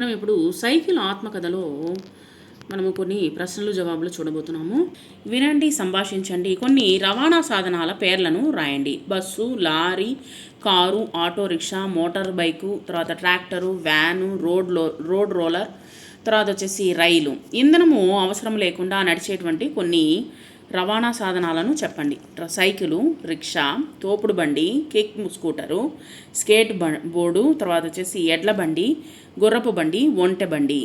మనం ఇప్పుడు సైకిల్ ఆత్మకథలో మనము కొన్ని ప్రశ్నలు జవాబులు చూడబోతున్నాము. వినండి, సంభాషించండి. కొన్ని రవాణా సాధనాల పేర్లను రాయండి. Bus, lorry, car, auto rickshaw, motor bike, తర్వాత ట్రాక్టరు, వ్యాను, రోడ్ రోలర్, తర్వాత వచ్చేసి రైలు. ఇంధనము అవసరం లేకుండా నడిచేటువంటి కొన్ని రవాణా సాధనాలను చెప్పండి. సైకిలు, రిక్షా, తోపుడు బండి, కిక్ స్కూటరు, స్కేట్ బోర్డు, తర్వాత వచ్చేసి ఎడ్ల బండి, గుర్రపు బండి, ఒంటె బండి.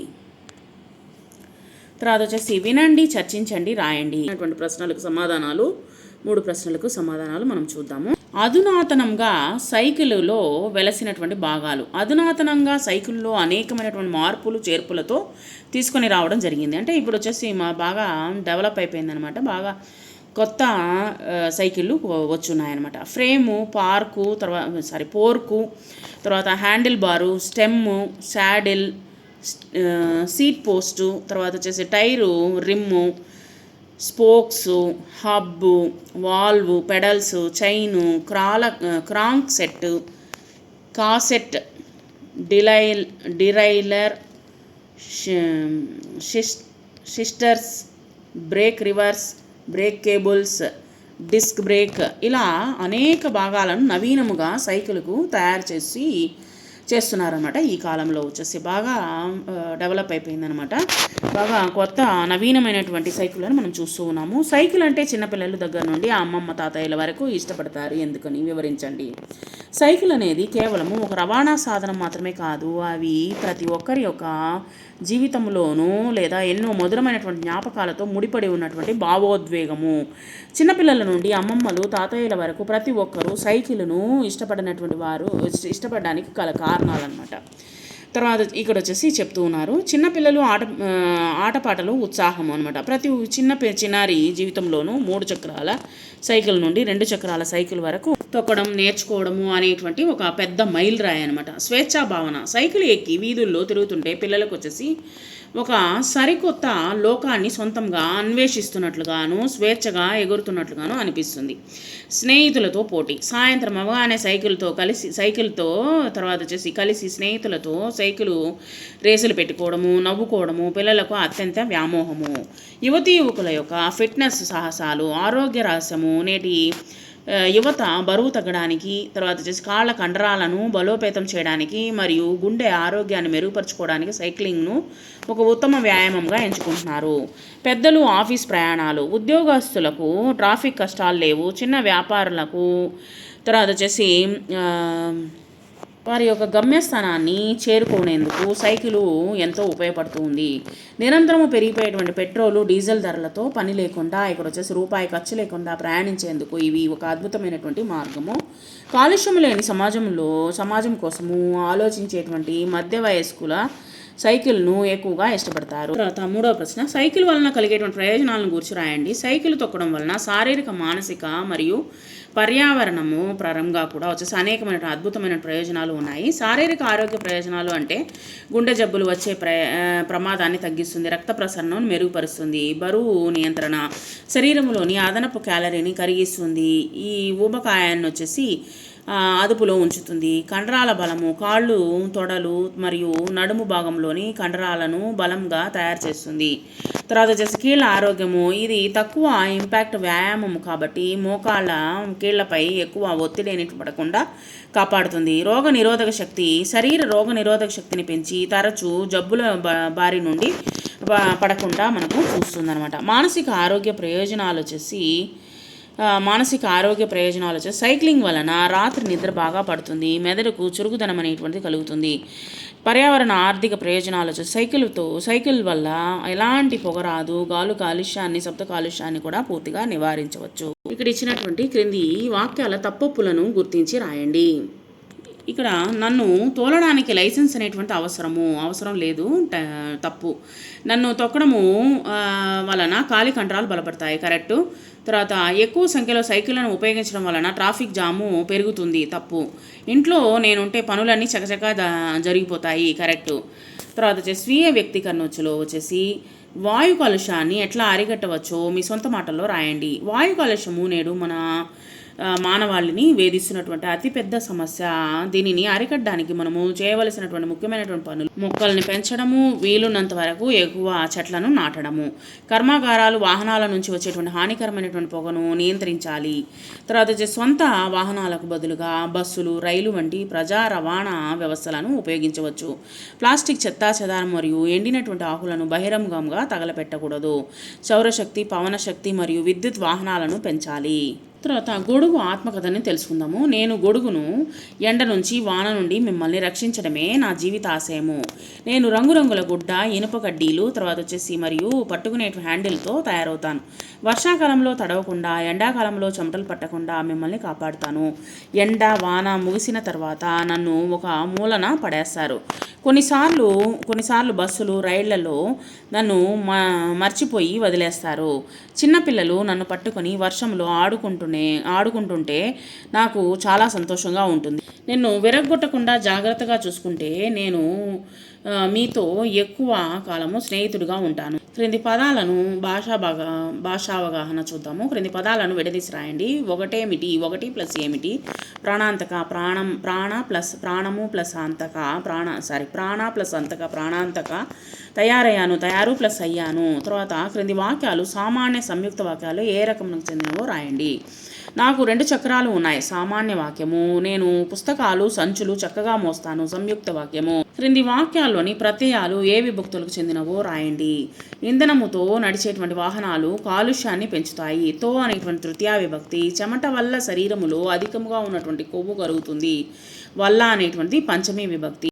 తర్వాత వచ్చేసి వినండి, చర్చించండి, రాయండి. అటువంటి ప్రశ్నలకు సమాధానాలు 3 ప్రశ్నలకు సమాధానాలు మనం చూద్దాము. అధునాతనంగా సైకిల్లో వెలసినటువంటి భాగాలు. అధునాతనంగా సైకిల్లో అనేకమైనటువంటి మార్పులు చేర్పులతో తీసుకొని రావడం జరిగింది. అంటే ఇప్పుడు వచ్చేసి బాగా డెవలప్ అయిపోయిందనమాట. బాగా కొత్త సైకిళ్ళు వచ్చున్నాయన్నమాట. ఫ్రేము, పోర్కు, తర్వాత handle bar, stem, saddle, seat post, తర్వాత వచ్చేసి tyre, rim, spokes, hub, valve, pedals, chain, crank set, cassette, derailleur, shifters, brake levers, brake cables, disc brake, ఇలా అనేక భాగాలను నవీనముగా సైకిల్కు తయారు చేస్తున్నారనమాట. ఈ కాలంలో వచ్చేసి బాగా డెవలప్ అయిపోయిందనమాట. బాగా కొత్త నవీనమైనటువంటి సైకిళ్ళను మనం చూస్తూ ఉన్నాము. సైకిల్ అంటే చిన్నపిల్లల దగ్గర నుండి అమ్మమ్మ తాతయ్యల వరకు ఇష్టపడతారు. ఎందుకని వివరించండి. సైకిల్ అనేది కేవలము ఒక రవాణా సాధనం మాత్రమే కాదు, అవి ప్రతి ఒక్కరి యొక్క జీవితంలోనూ లేదా ఎన్నో మధురమైనటువంటి జ్ఞాపకాలతో ముడిపడి ఉన్నటువంటి భావోద్వేగము. చిన్నపిల్లల నుండి అమ్మమ్మలు తాతయ్యల వరకు ప్రతి ఒక్కరూ సైకిల్ను ఇష్టపడడానికి గల కారణాలన్నమాట. తర్వాత ఇక్కడ వచ్చేసి చెప్తూ ఉన్నారు, చిన్నపిల్లలు ఆటపాటలు ఉత్సాహము అనమాట. ప్రతి చిన్నారి జీవితంలోనూ 3 చక్రాల సైకిల్ నుండి 2 చక్రాల సైకిల్ వరకు తొక్కడం, నేర్చుకోవడము అనేటువంటి ఒక పెద్ద మైల్ రాయి అనమాట. స్వేచ్ఛా భావన. సైకిల్ ఎక్కి వీధుల్లో తిరుగుతుంటే పిల్లలకు వచ్చేసి ఒక సరికొత్త లోకాన్ని సొంతంగా అన్వేషిస్తున్నట్లుగాను, స్వేచ్ఛగా ఎగురుతున్నట్లుగాను అనిపిస్తుంది. స్నేహితులతో పోటీ. సాయంత్రం అవగానే సైకిల్తో తర్వాత వచ్చేసి కలిసి స్నేహితులతో సైకిల్ రేసులు పెట్టుకోవడము, నవ్వుకోవడము పిల్లలకు అత్యంత వ్యామోహము. యువకుల యొక్క ఫిట్నెస్ సాహసాలు. ఆరోగ్య రహస్యము. నేటి యువత బరువు తగ్గడానికి, తర్వాత వచ్చేసి కాళ్ళ కండరాలను బలోపేతం చేయడానికి మరియు గుండె ఆరోగ్యాన్ని మెరుగుపరచుకోవడానికి సైక్లింగ్ను ఒక ఉత్తమ వ్యాయామంగా ఎంచుకుంటున్నారు. పెద్దలు ఆఫీస్ ప్రయాణాలు. ఉద్యోగస్తులకు ట్రాఫిక్ కష్టాలు లేవు. చిన్న వ్యాపారులకు తర్వాత వచ్చేసి వారి యొక్క గమ్యస్థానాన్ని చేరుకునేందుకు సైకిలు ఎంతో ఉపయోగపడుతుంది. నిరంతరము పెరిగిపోయేటువంటి పెట్రోలు, డీజిల్ ధరలతో పని లేకుండా, ఇక్కడ వచ్చేసి రూపాయి ఖర్చు లేకుండా ప్రయాణించేందుకు ఇవి ఒక అద్భుతమైనటువంటి మార్గము. కాలుష్యం లేని సమాజం కోసము ఆలోచించేటువంటి మధ్య వయస్కుల సైకిల్ను ఎక్కువగా ఇష్టపడతారు. తర్వాత 3వ ప్రశ్న, సైకిల్ వలన కలిగేటువంటి ప్రయోజనాలను గురించి రాయండి. సైకిల్ తొక్కడం వలన శారీరక, మానసిక మరియు పర్యావరణము పరంగా కూడా వచ్చేసి అనేకమైన అద్భుతమైన ప్రయోజనాలు ఉన్నాయి. శారీరక ఆరోగ్య ప్రయోజనాలు అంటే గుండె జబ్బులు వచ్చే ప్రమాదాన్ని తగ్గిస్తుంది, రక్త ప్రసరణను మెరుగుపరుస్తుంది, బరువు నియంత్రణ, శరీరంలోని అదనపు క్యాలరీని కరిగిస్తుంది, ఈ ఊబకాయాన్ని వచ్చేసి అదుపులో ఉంచుతుంది, కండరాల బలము, కాళ్ళు, తొడలు మరియు నడుము భాగంలోని కండరాలను బలంగా తయారు చేస్తుంది. తర్వాత వచ్చేసి కీళ్ళ ఆరోగ్యము. ఇది తక్కువ ఇంపాక్ట్ వ్యాయామము కాబట్టి కీళ్లపై ఎక్కువ ఒత్తిడి పడకుండా కాపాడుతుంది. శరీర రోగ నిరోధక శక్తిని పెంచి తరచూ జబ్బుల బారి నుండి పడకుండా మనకు చూస్తుందన్నమాట. మానసిక ఆరోగ్య ప్రయోజనాలు వచ్చేసి సైక్లింగ్ వలన రాత్రి నిద్ర బాగా పడుతుంది, మెదడుకు చురుకుదనం అనేటువంటిది కలుగుతుంది. పర్యావరణ ఆర్థిక ప్రయోజనాలు వచ్చేసి సైకిల్ వల్ల ఎలాంటి పొగ రాదు, శబ్ద కాలుష్యాన్ని కూడా పూర్తిగా నివారించవచ్చు. ఇక్కడ ఇచ్చినటువంటి క్రింది వాక్యాల తప్పొప్పులను గుర్తించి రాయండి. ఇక్కడ నన్ను తోలడానికి లైసెన్స్ అనేటువంటి అవసరం లేదు, తప్పు. నన్ను తొక్కడము వలన కాలి కండరాలు బలపడతాయి, కరెక్టు. తర్వాత ఎక్కువ సంఖ్యలో సైకిళ్లను ఉపయోగించడం వలన ట్రాఫిక్ జాము పెరుగుతుంది, తప్పు. ఇంట్లో నేనుంటే పనులన్నీ చకచకా జరిగిపోతాయి, కరెక్టు. తర్వాత వచ్చేసి స్వీయ వ్యక్తీకరణలో వచ్చేసి వాయు కాలుష్యాన్ని ఎట్లా అరికట్టవచ్చో మీ సొంత మాటల్లో రాయండి. వాయు కాలుష్యము నేడు మన మానవాళిని వేధిస్తున్నటువంటి అతిపెద్ద సమస్య. దీనిని అరికట్టడానికి మనము చేయవలసినటువంటి ముఖ్యమైనటువంటి పనులు: మొక్కల్ని పెంచడము, వీలున్నంత వరకు ఎక్కువ చెట్లను నాటడము, కర్మాగారాలు, వాహనాల నుంచి వచ్చేటువంటి హానికరమైనటువంటి పొగను నియంత్రించాలి. తర్వాత సొంత వాహనాలకు బదులుగా బస్సులు, రైలు వంటి ప్రజా రవాణా వ్యవస్థలను ఉపయోగించవచ్చు. ప్లాస్టిక్ చెత్తాచెదారం మరియు ఎండినటువంటి ఆకులను బహిరంగంగా తగలపెట్టకూడదు. సౌరశక్తి, పవనశక్తి మరియు విద్యుత్ వాహనాలను పెంచాలి. తర్వాత గొడుగు ఆత్మకథని తెలుసుకుందాము. నేను గొడుగును, ఎండ నుంచి, వాన నుండి మిమ్మల్ని రక్షించడమే నా జీవితాశయము. నేను రంగురంగుల గుడ్డ, ఇనుప కడ్డీలు, మరియు పట్టుకునే హ్యాండిల్తో తయారవుతాను. వర్షాకాలంలో తడవకుండా, ఎండాకాలంలో చెమటలు పట్టకుండా మిమ్మల్ని కాపాడుతాను. ఎండ, వాన ముగిసిన తర్వాత నన్ను ఒక మూలన పడేస్తారు. కొన్నిసార్లు బస్సులు, రైళ్లలో నన్ను మర్చిపోయి వదిలేస్తారు. చిన్నపిల్లలు నన్ను పట్టుకొని వర్షంలో ఆడుకుంటుంటే నాకు చాలా సంతోషంగా ఉంటుంది. నిన్ను విరగ్గొట్టకుండా జాగ్రత్తగా చూసుకుంటే నేను మీతో ఎక్కువ కాలము స్నేహితుడిగా ఉంటాను. క్రింది పదాలను భాషావగాహన చూద్దాము. క్రింది పదాలను విడదీసి రాయండి. ఒకటేమిటి, ఒకటి ప్లస్ ఏమిటి, ప్రాణాంతక, ప్రాణ ప్లస్ ప్రాణము ప్లస్ అంతక, ప్రాణ ప్లస్ అంతక, ప్రాణాంతక, తయారయ్యాను, తయారు ప్లస్ అయ్యాను. తర్వాత క్రింది వాక్యాలు సామాన్య సంయుక్త వాక్యాలు ఏ రకంకు చెందినవో రాయండి. నాకు 2 చక్రాలు ఉన్నాయి, సామాన్య వాక్యము. నేను పుస్తకాలు, సంచులు చక్కగా మోస్తాను, సంయుక్త వాక్యము. క్రింది వాక్యాల్లోని ప్రత్యయాలు ఏ విభక్తులకు చెందినవో రాయండి. ఇంధనముతో నడిచేటువంటి వాహనాలు కాలుష్యాన్ని పెంచుతాయి. తో అనేటువంటి తృతీయ విభక్తి. చెమట వల్ల శరీరములో అధికముగా ఉన్నటువంటి కొవ్వు కరుగుతుంది. వల్ల అనేటువంటి పంచమీ విభక్తి.